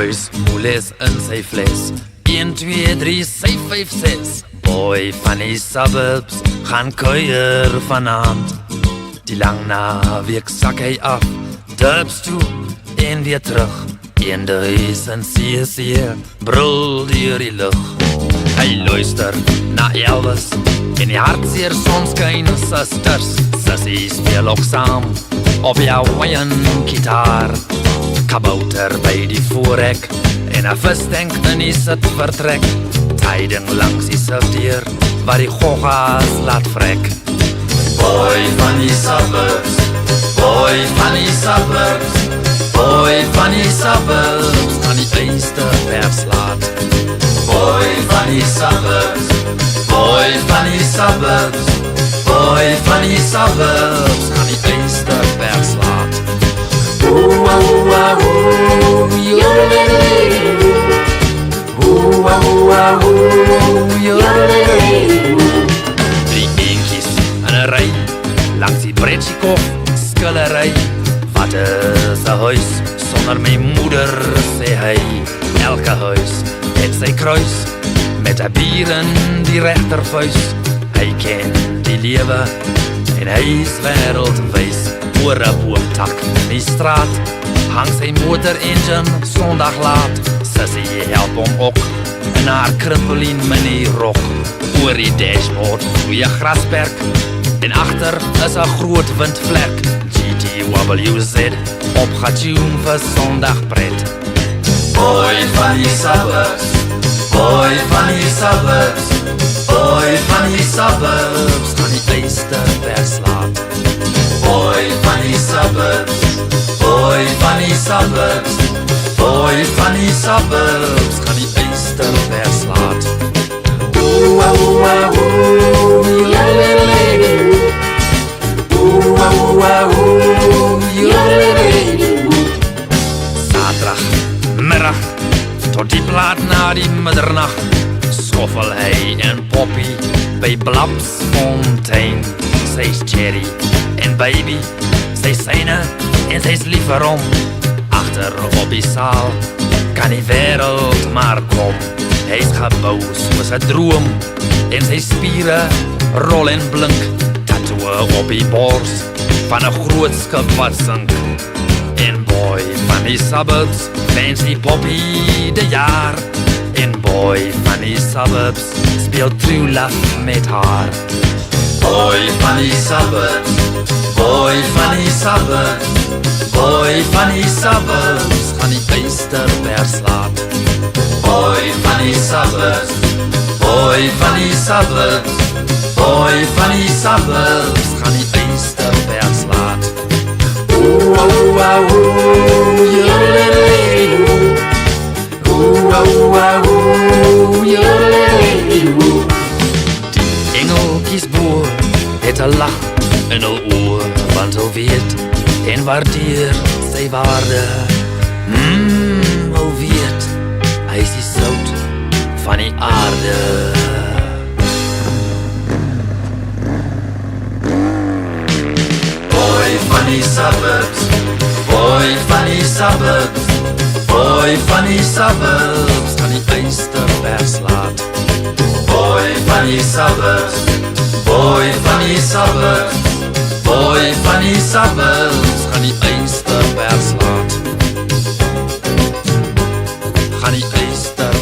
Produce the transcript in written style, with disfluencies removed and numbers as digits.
huis, moeles in sy fles. 1, 2, 3, sy 5, 6. Boy van die suburbs gaan kuier vanaand. Die lang naweek sak hy af, dubs toe en weer terug. In die huis en see, brul deur die lug. Hy luister na Elvis en die hartseer sonskyn sisters. Sissy speel ook saam op die Hawaiian gitaar. Kabouter by die voorrek en 'n visdenk in die sitvertrek. Tyding langs die sifdeur waar die goggas laat vrek. Boy van die suburbs, boy van die suburbs, boy van die suburbs, aan die Eysterpers laat. Boy van die suburbs, boy van die suburbs, boy van die suburbs, aan die Eysterpers laat. Ooh, ooh, ooh, yodelay. Ooh, ooh, ooh, yodelay. Drie eentjies in 'n ry, langs die Bretschikoff skillery. Wat is 'n huis sonder my moeder, sê hy. Elke huis het sy kruis, met 'n bier in die regtervuis. Hy ken die lewe en hy is wêreldwys. Oor 'n boomtak in die straat hang sy motor-engine Sondag laat. Sissy help hom ook in haar krimpelien mini rok. Oor die dashboard groei 'n grasperk en agter is 'n groot windvlek. GTWZ opgetune vir Sondagpret. Boy van die suburbs, boy van die suburbs, boy van die suburbs, aan die Eysterpers laat. Boy van die suburbs, boy van die suburbs, boy van die suburbs, aan die Eysterpers laat. Ooh, ooh, ooh, yodelay. Ooh, ooh, ooh, yodelay. Zaterdagmiddag tot die plaat na die middernacht skoffel hy en Poppy by Blapsfontein. Sy's Cherry en Baby, sy's syne en sy's lief vir hom. Agter op die saal kan die wêreld maar kom. Hy's gebou soos 'n droom en sy spiere rol en blink. Tattoo op die bors van 'n groot skip wat sink. En boy van die suburbs, fancy Poppy de jaar. En boy van die suburbs speel true love met haar. Boy van die suburbs, boy van die suburbs, boy van die suburbs, aan die Eysterpers laat. Boy van die suburbs, boy van die suburbs, boy van die suburbs, aan die Eysterpers laat. Ooh, ooh, ooh, yodelay. Ooh, ooh, ooh, yodelay. Die engeltjies bo het 'n lach in hul oor, want hulle weet en waardeer sy waarde. Hulle weet hy is die sout van die aarde. Boy van die suburbs, boy van die suburbs, boy van die suburbs, aan die Eysterpers laat. Boy van die suburbs, boy van die suburbs, boy van die suburbs, aan die Eysterpers laat. Gaan die Eysterpers